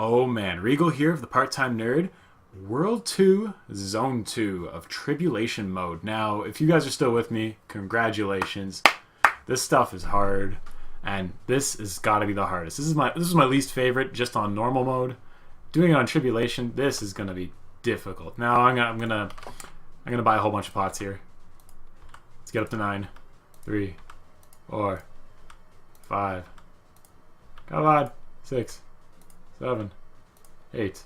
Oh man, Reagle here of the Part-Time Nerd. World 2, Zone 2 of Tribulation mode. Now, if you guys are still with me, congratulations. This stuff is hard, and this has got to be the hardest. This is my least favorite, just on normal mode. Doing it on Tribulation, this is gonna be difficult. Now I'm gonna buy a whole bunch of pots here. Let's get up to 9, 3, 4, 5. Come on, 6, 7, 8,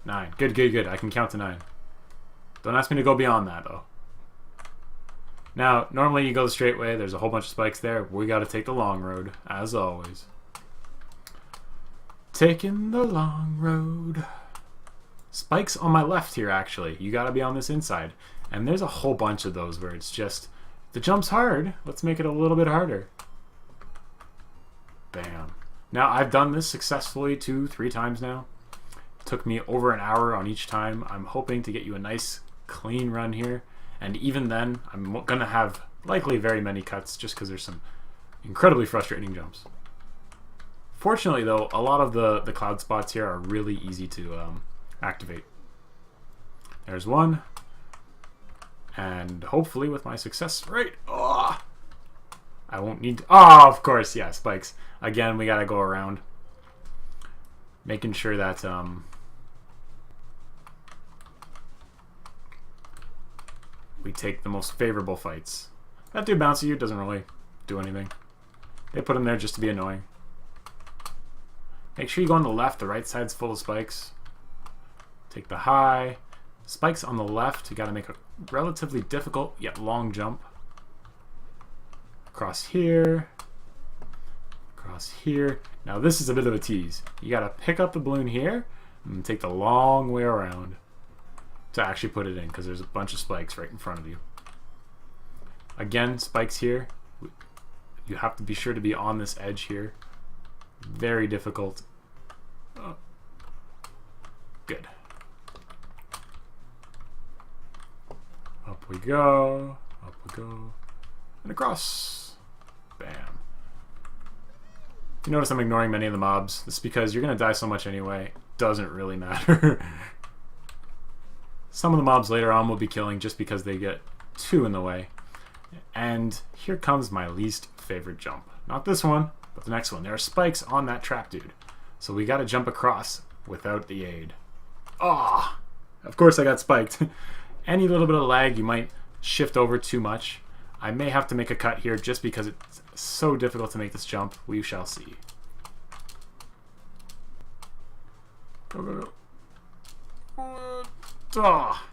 9. Good. I can count to 9. Don't ask me to go beyond that, though. Now, normally you go the straight way. There's a whole bunch of spikes there. We got to take the long road, as always. Taking the long road. Spikes on my left here, actually. You got to be on this inside. And there's a whole bunch of those where it's just, the jump's hard. Let's make it a little bit harder. Bam. Now, I've done this successfully 2-3 times now. It took me over an hour on each time. I'm hoping to get you a nice, clean run here. And even then, I'm going to have likely very many cuts just because there's some incredibly frustrating jumps. Fortunately, though, a lot of the cloud spots here are really easy to activate. There's one. And hopefully with my success rate, I won't need to, of course, yeah, spikes. Again, we gotta go around, making sure that we take the most favorable fights. That dude bouncy you doesn't really do anything. They put him there just to be annoying. Make sure you go on the left. The right side's full of spikes. Take the high. Spikes on the left. You gotta make a relatively difficult yet long jump. Across here. Across here. Now this is a bit of a tease. You gotta pick up the balloon here and take the long way around to actually put it in, because there's a bunch of spikes right in front of you. Again, spikes here. You have to be sure to be on this edge here. Very difficult. Oh. Good. Up we go. Up we go. And across. Bam. You notice I'm ignoring many of the mobs. This is because you're going to die so much anyway. Doesn't really matter. Some of the mobs later on will be killing just because they get too in the way. And here comes my least favorite jump. Not this one, but the next one. There are spikes on that trap dude. So we got to jump across without the aid. Ah! Of course I got spiked. Any little bit of lag, you might shift over too much. I may have to make a cut here just because it's so difficult to make this jump. We shall see. Go. Ah!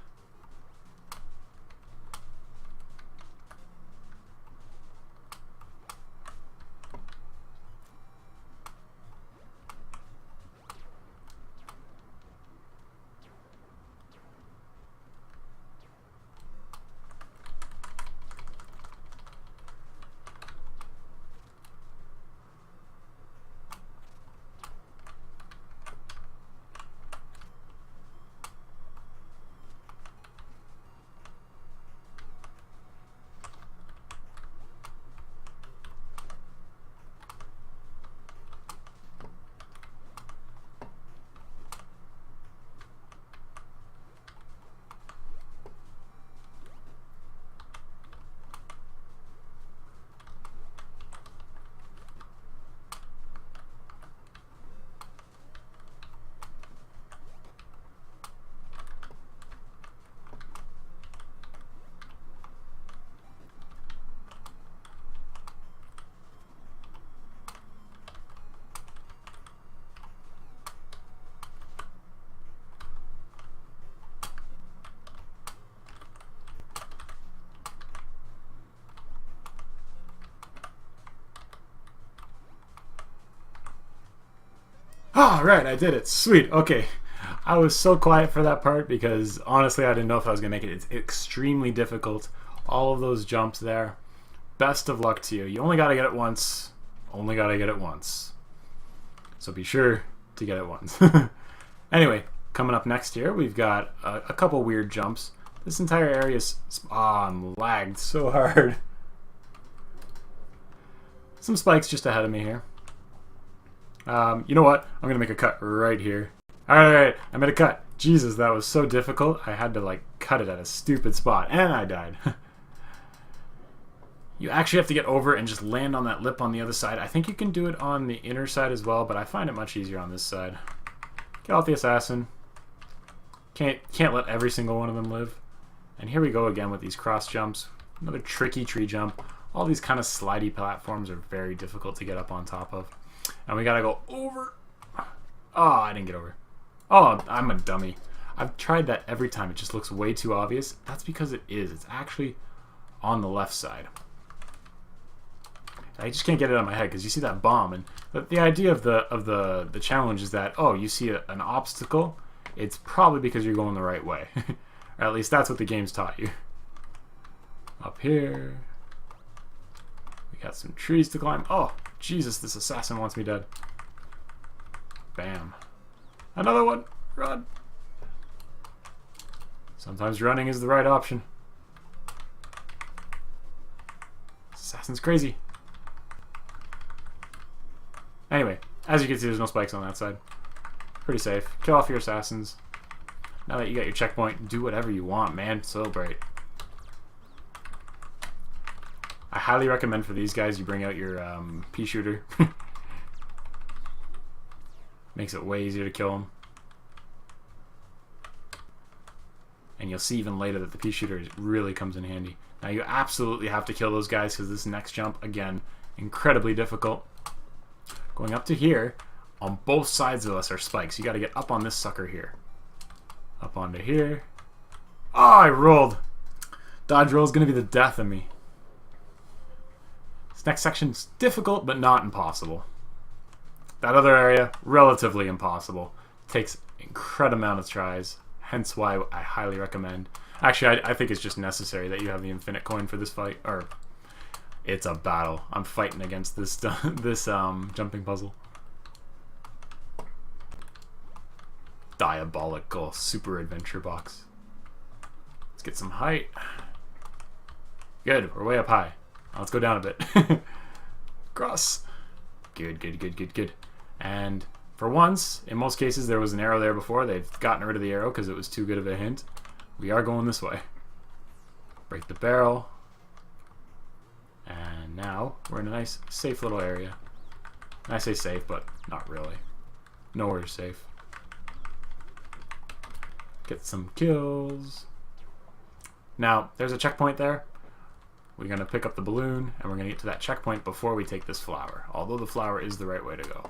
Oh, right, I did it. Sweet. Okay. I was so quiet for that part because honestly I didn't know if I was going to make it. It's extremely difficult. All of those jumps there. Best of luck to you. You only got to get it once. Only got to get it once. So be sure to get it once. Anyway, coming up next here, we've got a couple weird jumps. This entire area is... I'm lagged so hard. Some spikes just ahead of me here. You know what? I'm going to make a cut right here. Alright, I made a cut. Jesus, that was so difficult. I had to, like, cut it at a stupid spot. And I died. You actually have to get over and just land on that lip on the other side. I think you can do it on the inner side as well, but I find it much easier on this side. Get off the assassin. Can't let every single one of them live. And here we go again with these cross jumps. Another tricky tree jump. All these kind of slidey platforms are very difficult to get up on top of. And we gotta go over. Oh, I didn't get over. Oh, I'm a dummy. I've tried that every time. It just looks way too obvious. That's because it is. It's actually on the left side. I just can't get it on my head because you see that bomb, and the idea of the challenge is that, oh, you see an obstacle, it's probably because you're going the right way. Or at least that's what the game's taught you. Up here. We got some trees to climb. Oh, Jesus, this assassin wants me dead. Bam. Another one. Run. Sometimes running is the right option. This assassin's crazy. Anyway, as you can see, there's no spikes on that side. Pretty safe. Kill off your assassins. Now that you got your checkpoint, do whatever you want, man. Celebrate. I highly recommend for these guys you bring out your pea shooter. Makes it way easier to kill them. And you'll see even later that the pea shooter really comes in handy. Now you absolutely have to kill those guys because this next jump, again, incredibly difficult. Going up to here, on both sides of us are spikes. You got to get up on this sucker here. Up onto here. Oh, I rolled. Dodge roll is going to be the death of me. This next section's difficult, but not impossible. That other area, relatively impossible. Takes an incredible amount of tries. Hence why I highly recommend. Actually, I think it's just necessary that you have the infinite coin for this fight. Or, it's a battle. I'm fighting against this jumping puzzle. Diabolical super adventure box. Let's get some height. Good, we're way up high. Now let's go down a bit. Cross. Good, good, good, good, good. And for once, in most cases there was an arrow there before. They've gotten rid of the arrow because it was too good of a hint. We are going this way. Break the barrel. And now we're in a nice, safe little area. And I say safe, but not really. Nowhere safe. Get some kills. Now, there's a checkpoint there. We're going to pick up the balloon, and we're going to get to that checkpoint before we take this flower. Although the flower is the right way to go.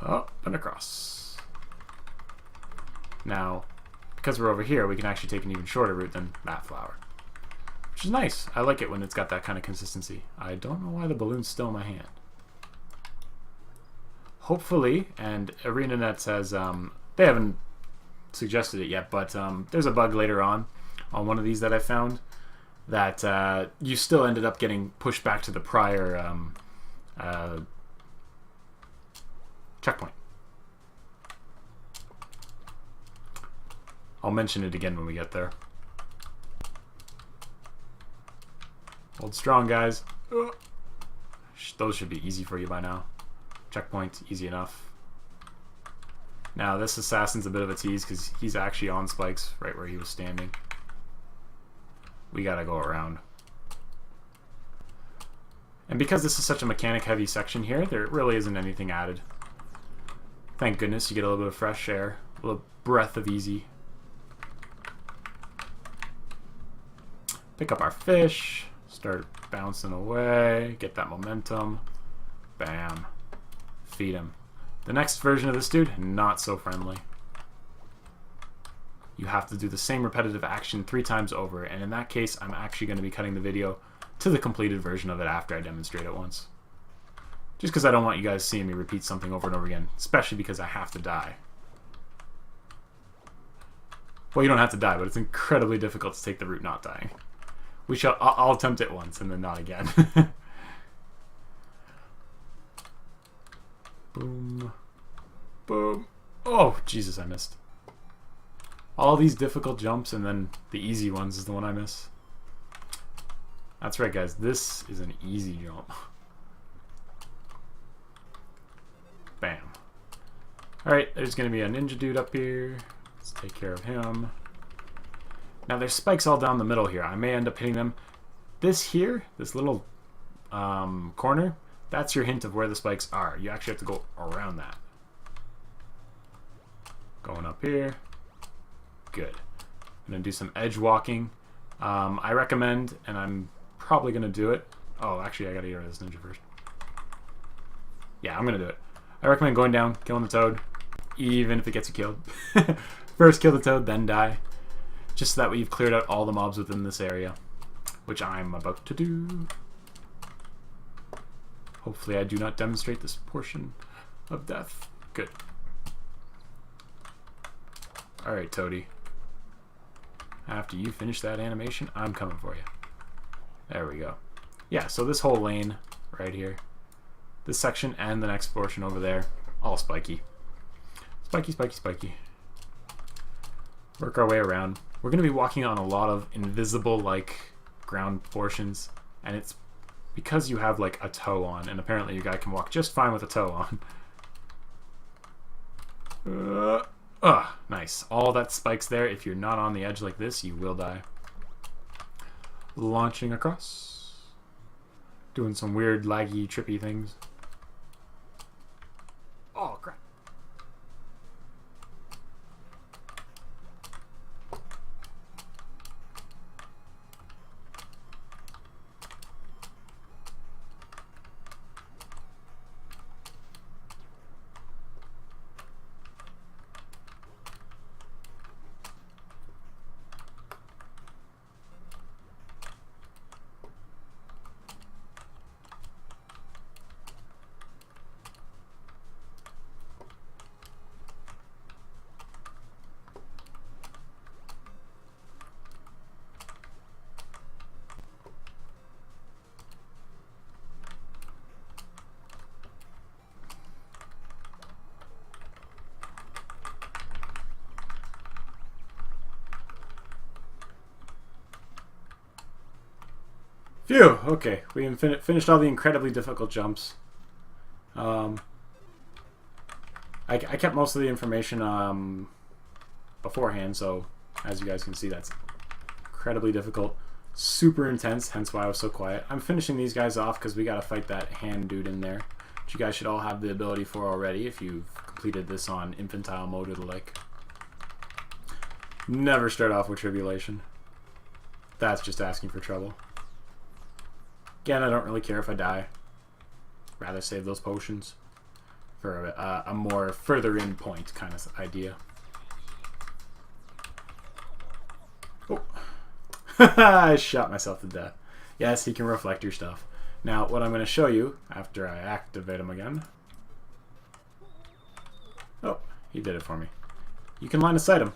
Up and across. Now, because we're over here, we can actually take an even shorter route than that flower. Which is nice. I like it when it's got that kind of consistency. I don't know why the balloon's still in my hand. Hopefully, and ArenaNet says, they haven't suggested it yet, but there's a bug later on one of these that I found that you still ended up getting pushed back to the prior checkpoint. I'll mention it again when we get there. Hold strong, guys. Those should be easy for you by now. Checkpoint, easy enough. Now, this assassin's a bit of a tease because he's actually on spikes right where he was standing. We gotta go around. And because this is such a mechanic-heavy section here, there really isn't anything added. Thank goodness you get a little bit of fresh air, a little breath of easy. Pick up our fish, start bouncing away, get that momentum. Bam. Feed him. The next version of this dude, not so friendly. You have to do the same repetitive action 3 times over, and in that case, I'm actually going to be cutting the video to the completed version of it after I demonstrate it once. Just because I don't want you guys seeing me repeat something over and over again, especially because I have to die. Well, you don't have to die, but it's incredibly difficult to take the route not dying. I'll attempt it once and then not again. Boom. Boom. Oh, Jesus, I missed. All these difficult jumps and then the easy ones is the one I miss. That's right, guys. This is an easy jump. Bam. Alright, there's going to be a ninja dude up here. Let's take care of him. Now, there's spikes all down the middle here. I may end up hitting them. This here, this little corner, that's your hint of where the spikes are. You actually have to go around that. Going up here. Good. I'm going to do some edge walking. I recommend, and I'm probably going to do it. Oh, actually, I got to get rid of this ninja first. Yeah, I'm going to do it. I recommend going down, killing the toad, even if it gets you killed. First kill the toad, then die. Just so that way you've cleared out all the mobs within this area, which I'm about to do. Hopefully I do not demonstrate this portion of death. Good. Alright, Toady. After you finish that animation, I'm coming for you. There we go. Yeah, so this whole lane right here, this section and the next portion over there, all spiky. Spiky, spiky, spiky. Work our way around. We're going to be walking on a lot of invisible-like ground portions, and it's because you have like a toe on, and apparently your guy can walk just fine with a toe on. Nice. All that spikes there. If you're not on the edge like this, you will die. Launching across. Doing some weird, laggy, trippy things. Oh, crap. Phew, okay. We finished all the incredibly difficult jumps. I kept most of the information beforehand, so as you guys can see, that's incredibly difficult. Super intense, hence why I was so quiet. I'm finishing these guys off because we got to fight that hand dude in there, which you guys should all have the ability for already if you've completed this on infantile mode or the like. Never start off with Tribulation. That's just asking for trouble. Again, I don't really care if I die. Rather save those potions for a more further in point kind of idea. Oh. I shot myself to death. Yes, he can reflect your stuff. Now, what I'm going to show you after I activate him again. Oh, he did it for me. You can line of sight him.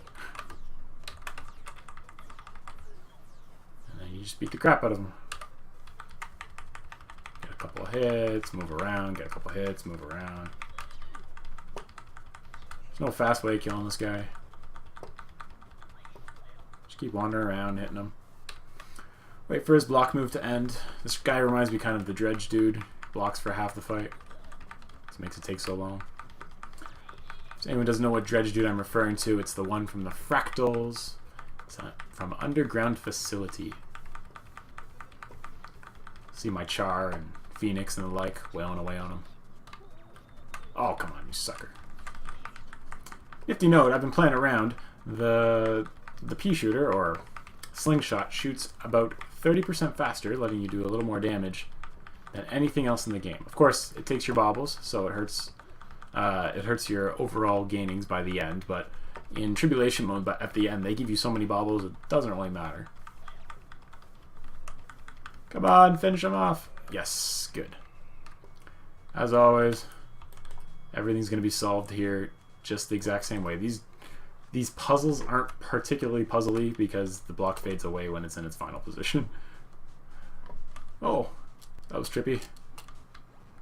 And then you just beat the crap out of him. Couple of hits, move around, get a couple of hits, move around. There's no fast way of killing this guy. Just keep wandering around, hitting him. Wait for his block move to end. This guy reminds me kind of the Dredge dude. Blocks for half the fight. This makes it take so long. If anyone doesn't know what Dredge dude I'm referring to, it's the one from the Fractals. It's from Underground Facility. See my Char and Phoenix and the like wailing away on him. Oh, come on, you sucker. Nifty note, I've been playing around. The pea shooter, or slingshot, shoots about 30% faster, letting you do a little more damage than anything else in the game. Of course, it takes your baubles, so it hurts your overall gainings by the end, but in Tribulation mode, but at the end, they give you so many baubles, it doesn't really matter. Come on, finish him off. Yes, good. As always, everything's going to be solved here just the exact same way. These puzzles aren't particularly puzzly because the block fades away when it's in its final position. Oh, that was trippy.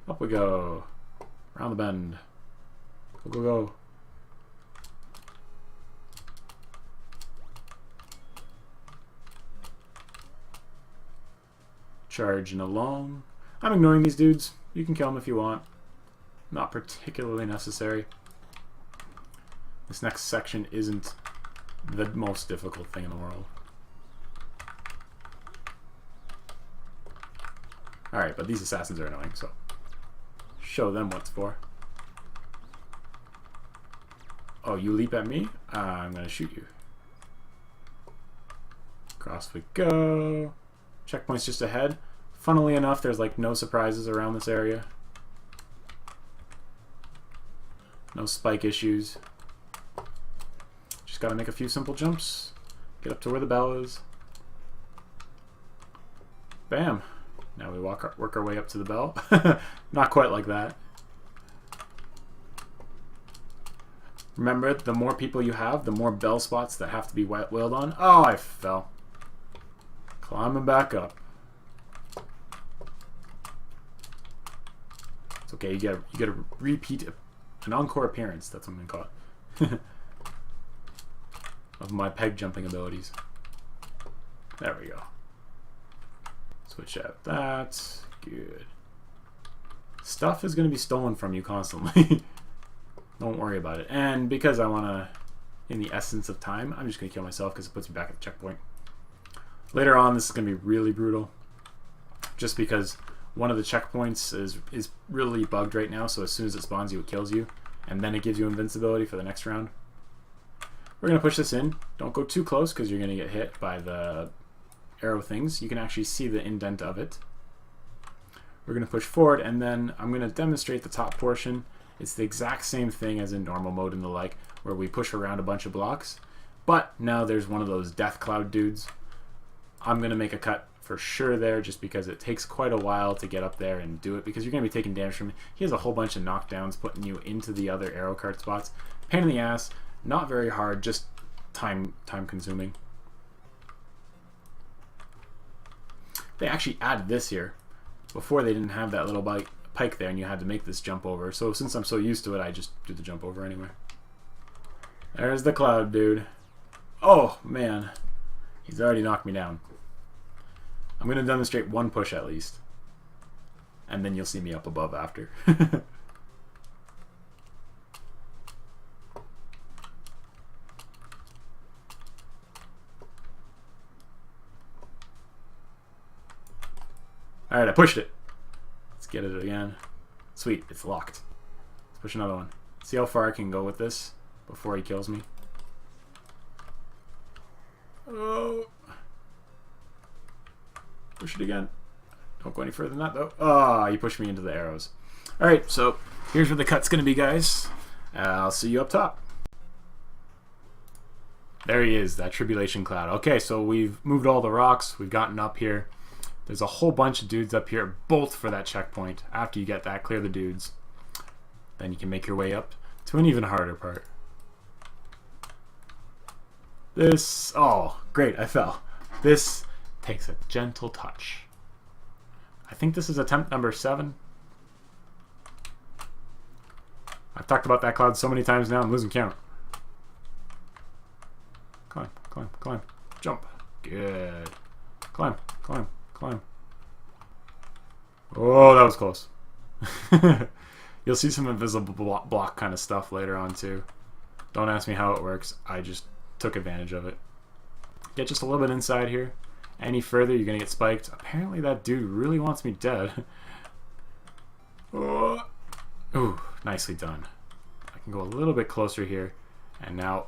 Up we go. Around the bend. Go, go, go. Charging along. I'm ignoring these dudes. You can kill them if you want. Not particularly necessary. This next section isn't the most difficult thing in the world. Alright, but these assassins are annoying, so show them what's for. Oh, you leap at me? I'm gonna shoot you. Across we go. Checkpoint's just ahead. Funnily enough, there's like no surprises around this area. No spike issues. Just gotta make a few simple jumps. Get up to where the bell is. Bam. Now we work our way up to the bell. Not quite like that. Remember, the more people you have, the more bell spots that have to be wheeled on. Oh, I fell. Climbing back up. It's okay, you get a repeat, an encore appearance, that's what I'm gonna call it. Of my peg jumping abilities. There we go. Switch out that. Good. Stuff is gonna be stolen from you constantly. Don't worry about it. And because I wanna, in the essence of time, I'm just gonna kill myself because it puts me back at the checkpoint. Later on, this is gonna be really brutal. Just because one of the checkpoints is really bugged right now, so as soon as it spawns you, it kills you. And then it gives you invincibility for the next round. We're going to push this in. Don't go too close because you're going to get hit by the arrow things. You can actually see the indent of it. We're going to push forward, and then I'm going to demonstrate the top portion. It's the exact same thing as in normal mode and the like, where we push around a bunch of blocks. But now there's one of those death cloud dudes. I'm going to make a cut for sure there, just because it takes quite a while to get up there and do it, because you're going to be taking damage from it. He has a whole bunch of knockdowns putting you into the other arrow cart spots. Pain in the ass, not very hard, just time consuming. They actually added this here. Before they didn't have that little pike there and you had to make this jump over, so since I'm so used to it, I just do the jump over anyway. There's the cloud dude. Oh man, he's already knocked me down. I'm going to demonstrate one push at least. And then you'll see me up above after. Alright, I pushed it. Let's get it again. Sweet, it's locked. Let's push another one. See how far I can go with this before he kills me. Oh. Push it again. Don't go any further than that, though. Ah, you pushed me into the arrows. Alright, so here's where the cut's going to be, guys. I'll see you up top. There he is, that Tribulation cloud. Okay, so we've moved all the rocks. We've gotten up here. There's a whole bunch of dudes up here, both for that checkpoint. After you get that, clear the dudes. Then you can make your way up to an even harder part. This... Oh, great, I fell. This... takes a gentle touch. I think this is attempt number 7. I've talked about that cloud so many times now, I'm losing count. Climb, climb, climb. Jump. Good. Climb, climb, climb. Oh, that was close. You'll see some invisible block kind of stuff later on too. Don't ask me how it works. I just took advantage of it. Get just a little bit inside here. Any further, you're going to get spiked. Apparently that dude really wants me dead. Oh. Ooh, nicely done. I can go a little bit closer here. And now,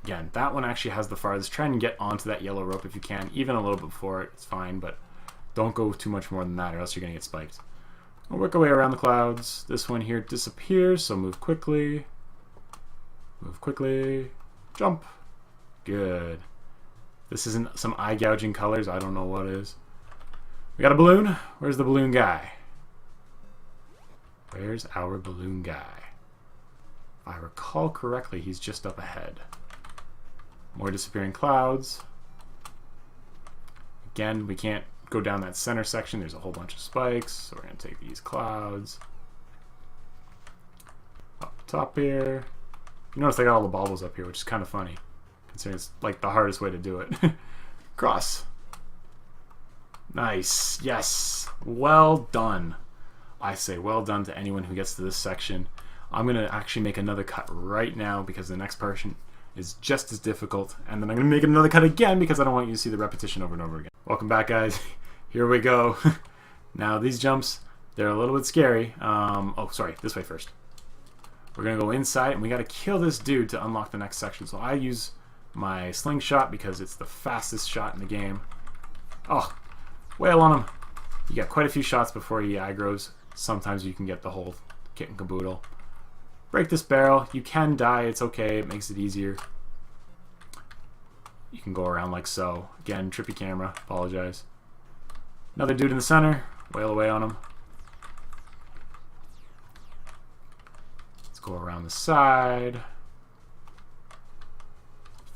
again, that one actually has the farthest. Try and get onto that yellow rope if you can. Even a little bit before it, it's fine. But don't go too much more than that or else you're going to get spiked. We'll work our way around the clouds. This one here disappears, so move quickly. Move quickly. Jump. Good. This isn't some eye-gouging colors. I don't know what it is. We got a balloon. Where's the balloon guy? Where's our balloon guy? If I recall correctly, he's just up ahead. More disappearing clouds. Again, we can't go down that center section. There's a whole bunch of spikes. So we're going to take these clouds. Up top here. You notice I got all the baubles up here, which is kind of funny. Considering it's like the hardest way to do it. Cross. Nice. Yes. Well done. I say well done to anyone who gets to this section. I'm going to actually make another cut right now because the next portion is just as difficult. And then I'm going to make another cut again because I don't want you to see the repetition over and over again. Welcome back, guys. Here we go. Now, these jumps, they're a little bit scary. Oh, sorry. This way first. We're going to go inside, and we got to kill this dude to unlock the next section. So I use my slingshot because it's the fastest shot in the game. Oh, wail on him. You got quite a few shots before he aggroes. Sometimes you can get the whole kit and caboodle. Break this barrel. You can die. It's okay. It makes it easier. You can go around like so. Again, trippy camera. Apologize. Another dude in the center. Wail away on him. Let's go around the side.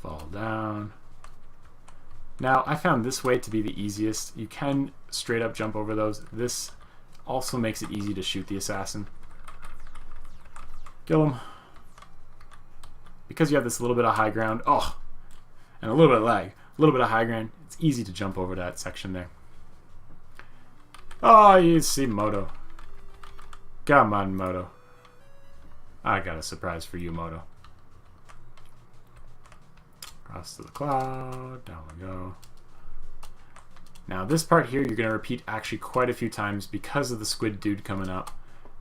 Fall down. Now, I found this way to be the easiest. You can straight up jump over those. This also makes it easy to shoot the assassin. Kill him. Because you have this little bit of high ground. Oh! And a little bit of lag. A little bit of high ground. It's easy to jump over that section there. Oh, you see Moto. Come on, Moto. I got a surprise for you, Moto. Cross to the cloud. Down we go. Now, this part here, you're going to repeat actually quite a few times because of the squid dude coming up.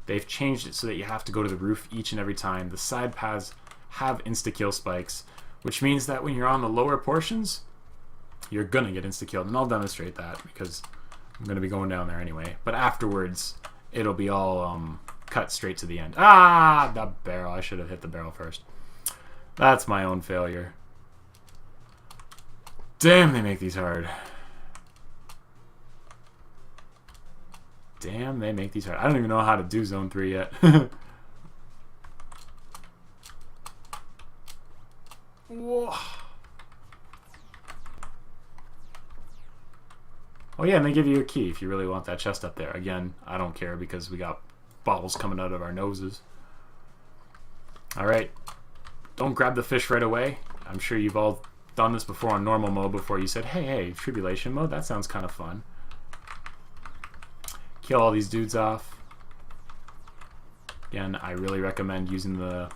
They've changed it so that you have to go to the roof each and every time. The side paths have insta-kill spikes, which means that when you're on the lower portions, you're going to get insta-killed. And I'll demonstrate that because I'm going to be going down there anyway. But afterwards, it'll be all cut straight to the end. Ah, the barrel. I should have hit the barrel first. That's my own failure. Damn, they make these hard. Damn, they make these hard. I don't even know how to do Zone 3 yet. Whoa. Oh yeah, and they give you a key if you really want that chest up there. Again, I don't care because we got bottles coming out of our noses. Alright. Don't grab the fish right away. I'm sure you've all done this before on normal mode before you said, hey, Tribulation mode, that sounds kind of fun. Kill all these dudes off. Again, I really recommend using the...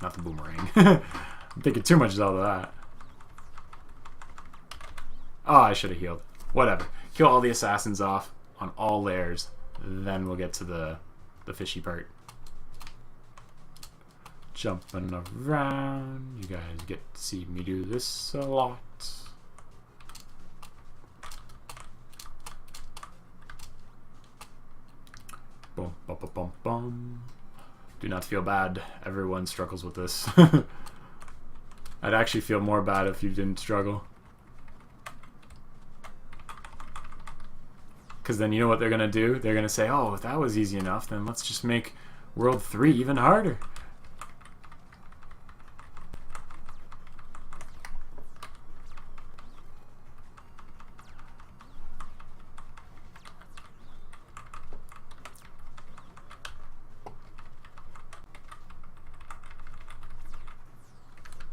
not the boomerang. I'm thinking too much out of that. Oh, I should have healed. Whatever. Kill all the assassins off on all layers. Then we'll get to the fishy part. Jumping around. You guys get to see me do this a lot. Boom, bum, bum, bum, bum. Do not feel bad. Everyone struggles with this. I'd actually feel more bad if you didn't struggle. Because then you know what they're going to do? They're going to say, oh, if that was easy enough, then let's just make World 3 even harder.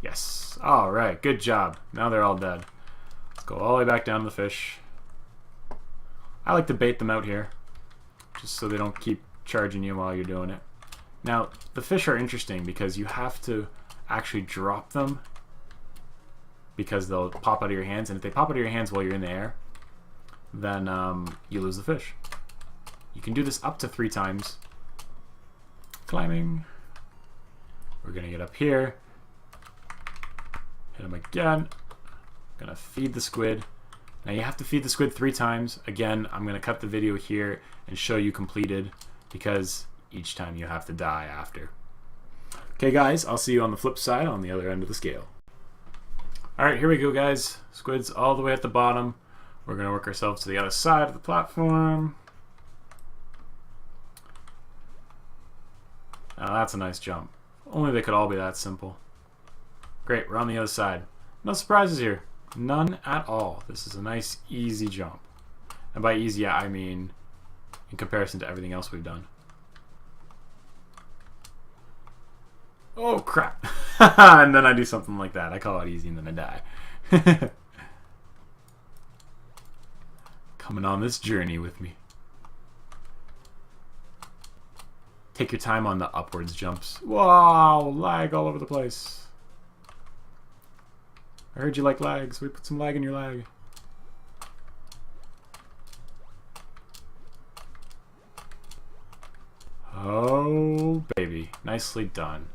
Yes. Alright, good job. Now they're all dead. Let's go all the way back down to the fish. I like to bait them out here, just so they don't keep charging you while you're doing it. Now, the fish are interesting because you have to actually drop them because they'll pop out of your hands, and if they pop out of your hands while you're in the air, then you lose the fish. You can do this up to 3 times. Climbing. We're going to get up here. Hit him again. Gonna feed the squid. Now you have to feed the squid 3 times. Again, I'm gonna cut the video here and show you completed because each time you have to die after. Okay guys, I'll see you on the flip side on the other end of the scale. Alright, here we go guys. Squid's all the way at the bottom. We're gonna work ourselves to the other side of the platform. Now that's a nice jump. Only they could all be that simple. Great, we're on the other side. No surprises here. None at all. This is a nice, easy jump. And by easy, yeah, I mean in comparison to everything else we've done. Oh, crap. And then I do something like that. I call it easy and then I die. Coming on this journey with me. Take your time on the upwards jumps. Wow, lag all over the place. I heard you like lags. We put some lag in your lag. Oh, baby. Nicely done.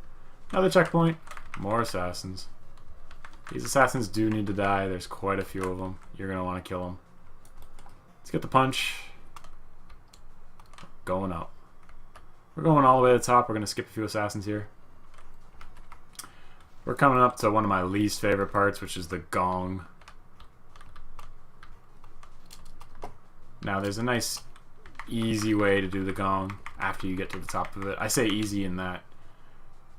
Another checkpoint. More assassins. These assassins do need to die. There's quite a few of them. You're going to want to kill them. Let's get the punch. Going up. We're going all the way to the top. We're going to skip a few assassins here. We're coming up to one of my least favorite parts, which is the gong. Now, there's a nice, easy way to do the gong after you get to the top of it. I say easy in that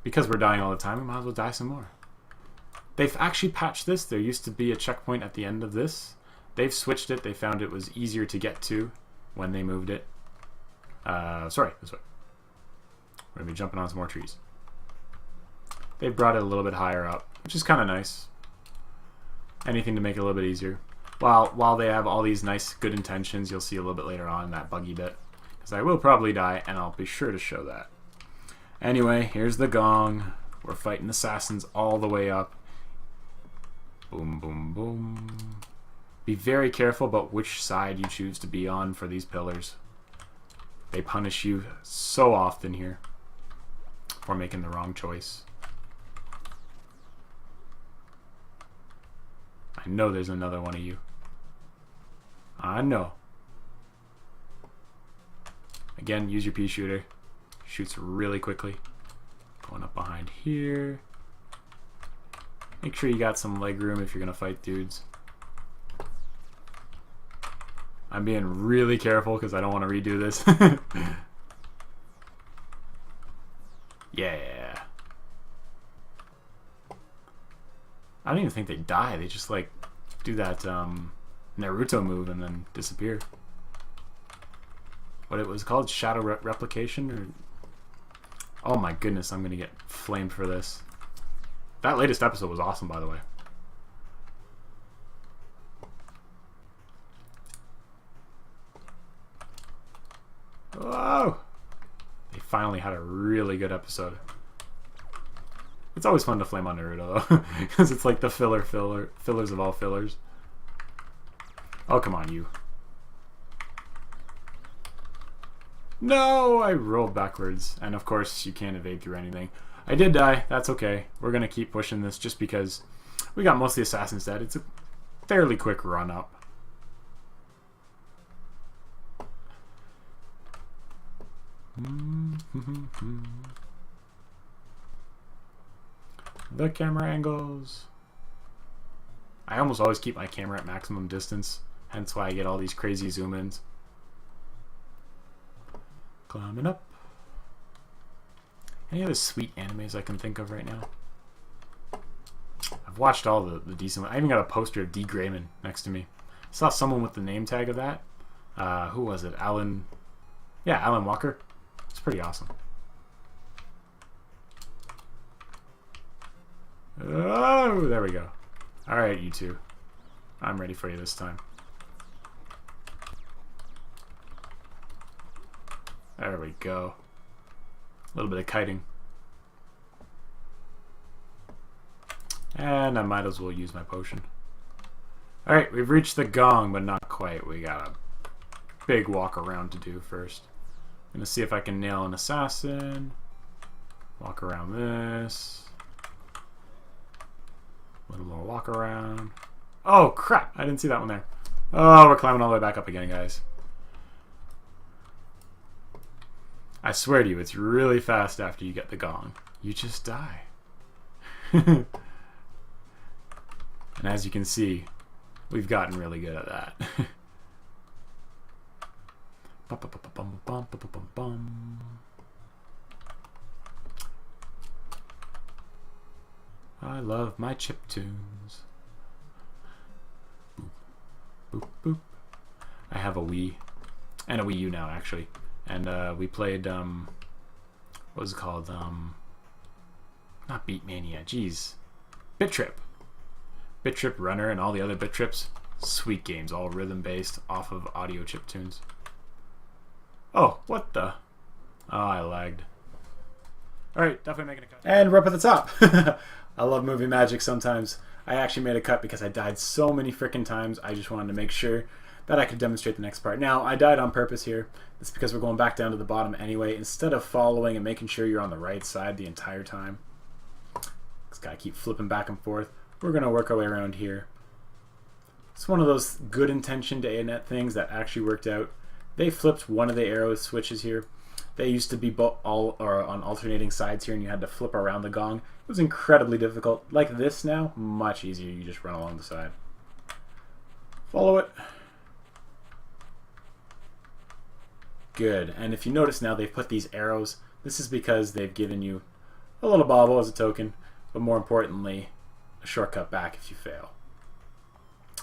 because we're dying all the time, we might as well die some more. They've actually patched this. There used to be a checkpoint at the end of this. They've switched it. They found it was easier to get to when they moved it. Sorry, this way. We're going to be jumping on some more trees. They brought it a little bit higher up, which is kind of nice. Anything to make it a little bit easier. While they have all these nice, good intentions, you'll see a little bit later on that buggy bit. Because I will probably die, and I'll be sure to show that. Anyway, here's the gong. We're fighting assassins all the way up. Boom, boom, boom. Be very careful about which side you choose to be on for these pillars. They punish you so often here for making the wrong choice. I know there's another one of you. I know. Again, use your pea shooter. Shoots really quickly. Going up behind here. Make sure you got some leg room if you're gonna fight dudes. I'm being really careful because I don't want to redo this. Yeah. I don't even think they die. They just like do that Naruto move and then disappear. What it was called? Shadow replication? Or... Oh my goodness, I'm going to get flamed for this. That latest episode was awesome, by the way. Whoa! They finally had a really good episode. It's always fun to flame on Naruto, though. Because it's like the fillers of all fillers. Oh, come on, you. No! I rolled backwards. And of course, you can't evade through anything. I did die. That's okay. We're going to keep pushing this just because we got most of the assassins dead. It's a fairly quick run up. The camera angles. I almost always keep my camera at maximum distance, hence why I get all these crazy zoom ins. Climbing up. Any other sweet animes I can think of right now? I've watched all the decent ones. I even got a poster of D. Grayman next to me. I saw someone with the name tag of that. Who was it? Alan. Yeah, Alan Walker. It's pretty awesome. Oh, there we go. Alright, you two. I'm ready for you this time. There we go. A little bit of kiting. And I might as well use my potion. Alright, we've reached the gong, but not quite. We got a big walk around to do first. I'm gonna see if I can nail an assassin. Walk around this. A little more walk around. Oh, crap! I didn't see that one there. Oh, we're climbing all the way back up again, guys. I swear to you, it's really fast after you get the gong. You just die. And as you can see, we've gotten really good at that. I love my chip tunes. Boop, boop, boop. I have a Wii. And a Wii U now, actually. And we played, what was it called? Not Beat Mania, jeez. Bit Trip. Bit Trip Runner and all the other Bit Trips. Sweet games, all rhythm-based, off of audio chip tunes. Oh, what the? Oh, I lagged. Alright, definitely making a cut. And we're up at the top. I love movie magic sometimes. I actually made a cut because I died so many freaking times. I just wanted to make sure that I could demonstrate the next part. Now, I died on purpose here. It's because we're going back down to the bottom anyway. Instead of following and making sure you're on the right side the entire time. Just gotta keep flipping back and forth. We're gonna work our way around here. It's one of those good intentioned ANET things that actually worked out. They flipped one of the arrow switches here. They used to be all or on alternating sides here, and you had to flip around the gong. It was incredibly difficult. Like this now, much easier. You just run along the side. Follow it. Good. And if you notice now, they've put these arrows. This is because they've given you a little bobble as a token, but more importantly, a shortcut back if you fail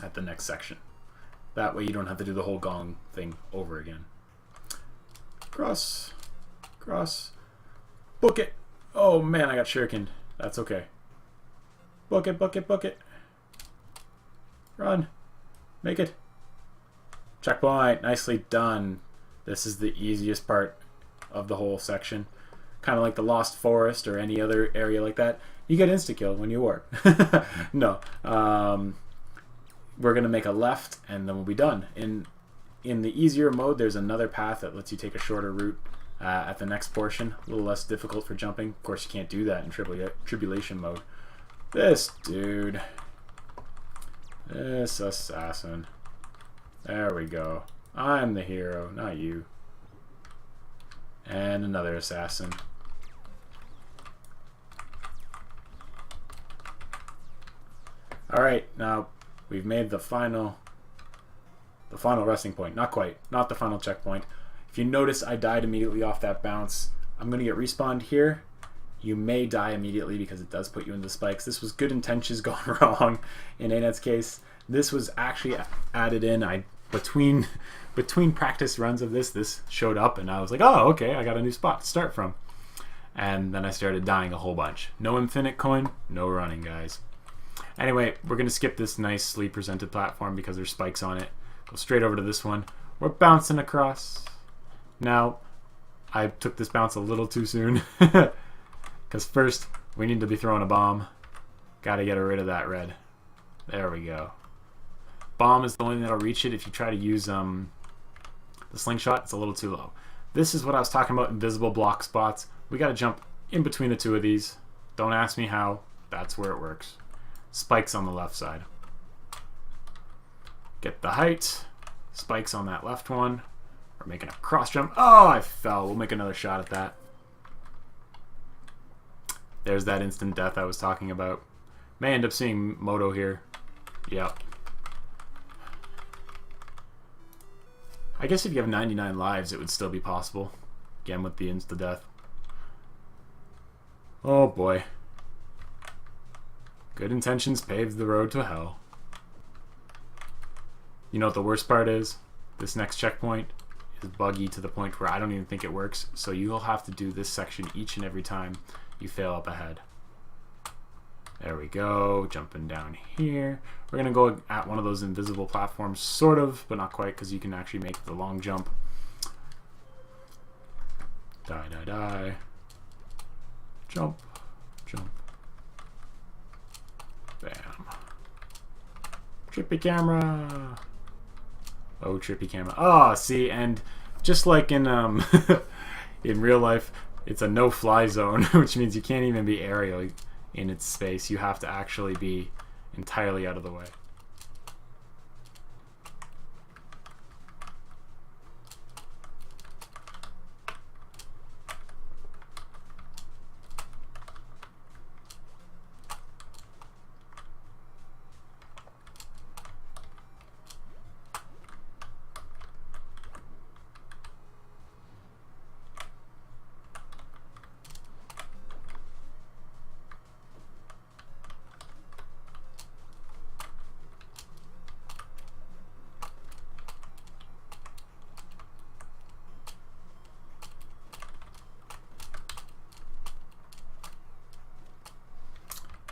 at the next section. That way you don't have to do the whole gong thing over again. Cross. Cross. Book it. Oh man, I got shurikened. That's okay. Book it, book it, book it. Run. Make it. Checkpoint. Nicely done. This is the easiest part of the whole section. Kind of like the Lost Forest or any other area like that. You get insta-kill when you warp. No. We're going to make a left and then we'll be done. In the easier mode, there's another path that lets you take a shorter route at the next portion. A little less difficult for jumping. Of course, you can't do that in Tribulation mode. This dude. This assassin. There we go. I'm the hero, not you. And another assassin. Alright, now we've made the final resting point. Not quite. Not the final checkpoint. If you notice, I died immediately off that bounce. I'm going to get respawned here. You may die immediately because it does put you into spikes. This was good intentions gone wrong in ANET's case. This was actually added in. Between practice runs of this showed up and I was like, oh, okay, I got a new spot to start from. And then I started dying a whole bunch. No infinite coin, no running, guys. Anyway, we're going to skip this nicely presented platform because there's spikes on it. Go straight over to this one. We're bouncing across. Now, I took this bounce a little too soon. Because first, we need to be throwing a bomb. Gotta get rid of that red. There we go. Bomb is the only thing that'll reach it. If you try to use the slingshot, it's a little too low. This is what I was talking about, invisible block spots. We gotta jump in between the two of these. Don't ask me how. That's where it works. Spikes on the left side. Get the height. Spikes on that left one. We're making a cross jump. Oh, I fell. We'll make another shot at that. There's that instant death I was talking about. May end up seeing Moto here. Yep. I guess if you have 99 lives, it would still be possible. Again, with the insta-death. Oh boy. Good intentions pave the road to hell. You know what the worst part is? This next checkpoint is buggy to the point where I don't even think it works. So you'll have to do this section each and every time you fail up ahead. There we go. Jumping down here. We're going to go at one of those invisible platforms, sort of, but not quite, because you can actually make the long jump. Die, die, die. Jump. Jump. Bam. Trippy camera. Oh, trippy camera. Ah, see, and just like in in real life, it's a no-fly zone, which means you can't even be aerial in its space. You have to actually be entirely out of the way.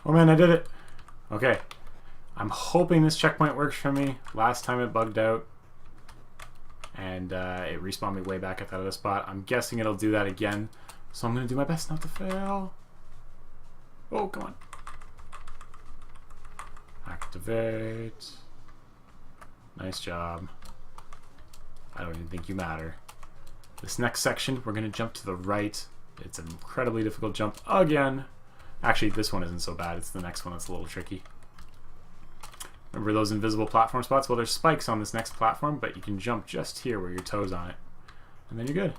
Oh man, I did it. Okay. I'm hoping this checkpoint works for me. Last time it bugged out. And it respawned me way back at that other spot. I'm guessing it'll do that again. So I'm going to do my best not to fail. Oh, come on. Activate. Nice job. I don't even think you matter. This next section, we're going to jump to the right. It's an incredibly difficult jump again. Actually, this one isn't so bad. It's the next one that's a little tricky. Remember those invisible platform spots? Well, there's spikes on this next platform, but you can jump just here where your toe's on it. And then you're good.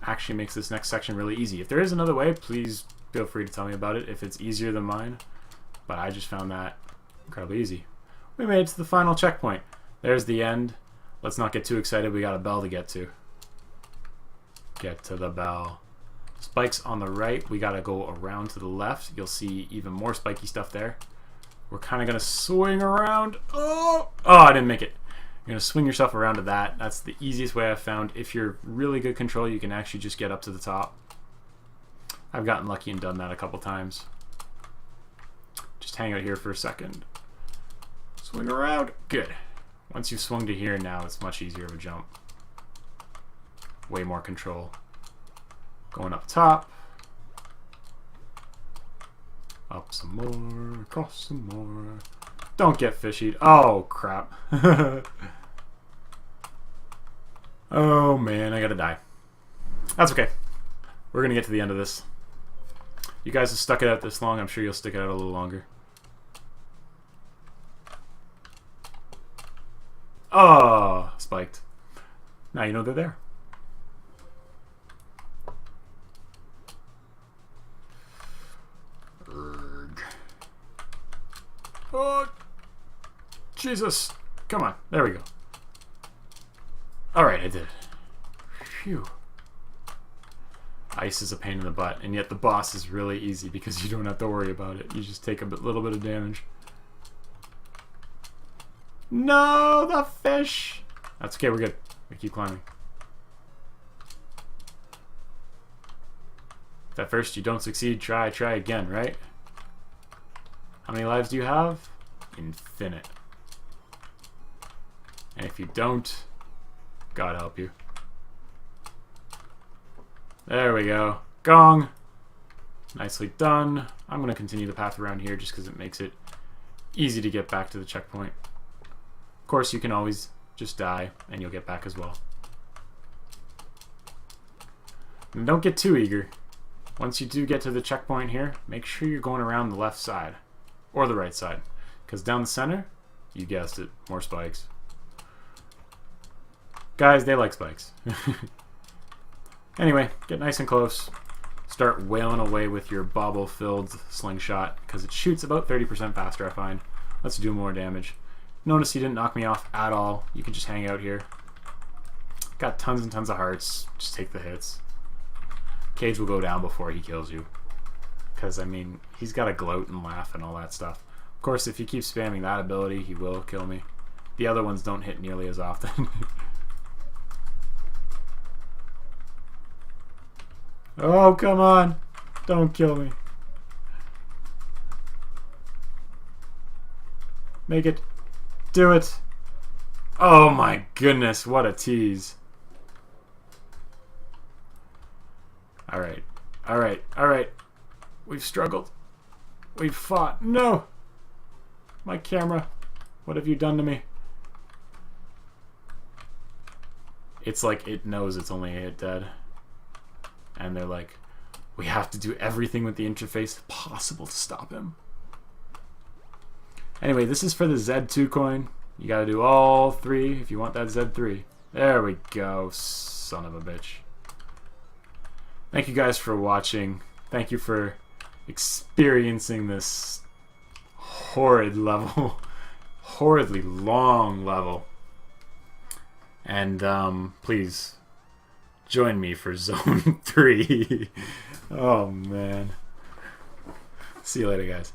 Actually makes this next section really easy. If there is another way, please feel free to tell me about it if it's easier than mine. But I just found that incredibly easy. We made it to the final checkpoint. There's the end. Let's not get too excited. We got a bell to get to. Get to the bell. Spikes on the right. We got to go around to the left. You'll see even more spiky stuff there. We're kind of going to swing around. Oh, I didn't make it. You're going to swing yourself around to that. That's the easiest way I've found. If you're really good control, you can actually just get up to the top. I've gotten lucky and done that a couple times. Just hang out here for a second. Swing around. Good. Once you've swung to here, now it's much easier of a jump. Way more control. Going up top. Up some more. Across some more. Don't get fishied. Oh, crap. Oh, man. I gotta die. That's okay. We're gonna get to the end of this. You guys have stuck it out this long. I'm sure you'll stick it out a little longer. Oh, spiked. Now you know they're there. Oh, Jesus. Come on. There we go. Alright, I did it. Phew. Ice is a pain in the butt, and yet the boss is really easy because you don't have to worry about it. You just take a little bit of damage. No, the fish! That's okay, we're good. We keep climbing. If at first you don't succeed, try again, right? How many lives do you have? Infinite. And if you don't, God help you. There we go. Gong! Nicely done. I'm going to continue the path around here just because it makes it easy to get back to the checkpoint. Of course, you can always just die and you'll get back as well. And don't get too eager. Once you do get to the checkpoint here, make sure you're going around the left side. Or the right side. Because down the center, you guessed it, more spikes. Guys, they like spikes. Anyway, get nice and close. Start wailing away with your bobble-filled slingshot, because it shoots about 30% faster, I find. Let's do more damage. Notice he didn't knock me off at all. You can just hang out here. Got tons and tons of hearts. Just take the hits. Cage will go down before he kills you. Because, I mean, he's got to gloat and laugh and all that stuff. Of course, if he keeps spamming that ability, he will kill me. The other ones don't hit nearly as often. Oh, come on. Don't kill me. Make it. Do it. Oh my goodness, what a tease. Alright. Alright. Alright. We've struggled. We've fought. No! My camera. What have you done to me? It's like it knows it's only a hit dead. And they're like, we have to do everything with the interface possible to stop him. Anyway, this is for the Z2 coin. You gotta do all three if you want that Z3. There we go, son of a bitch. Thank you guys for watching. Thank you for experiencing this horrid level. Horridly long level. And please join me for Zone 3. Oh man. See you later, guys.